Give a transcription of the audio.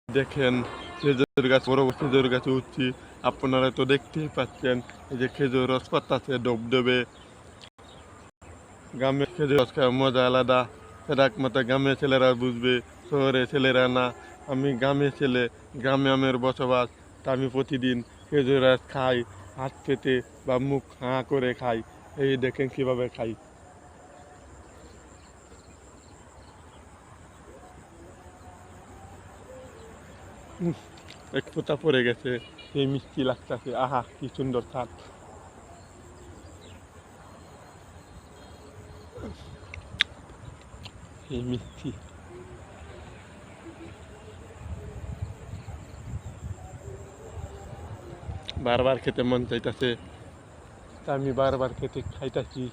দেখেন খেজুর গাছ, বড় বড় খেজুর গাছে উঠছি, আপনারা তো দেখতেই পাচ্ছেন। এই যে খেজুর রস পাতাছে ডবডবে। গ্রামের খেজুর রস খাওয়ার মজা আলাদা, সেটা একমাত্র গ্রামের ছেলেরা বুঝবে, শহরের ছেলেরা না। আমি গ্রামের ছেলে, গ্রামে আমার বসবাস, তা আমি প্রতিদিন খেজুর রস খাই, হাত পেতে বা মুখ হাঁ করে খাই। এই দেখেন কিভাবে খাই। এক ফোঁটা পড়ে গেছে, এই মিষ্টি লাগতেছে, আহা কি সুন্দর স্বাদ। এই মিষ্টি বারবার খেতে মন চাইতেছে, তা আমি বারবার খেতে খাইতেছি।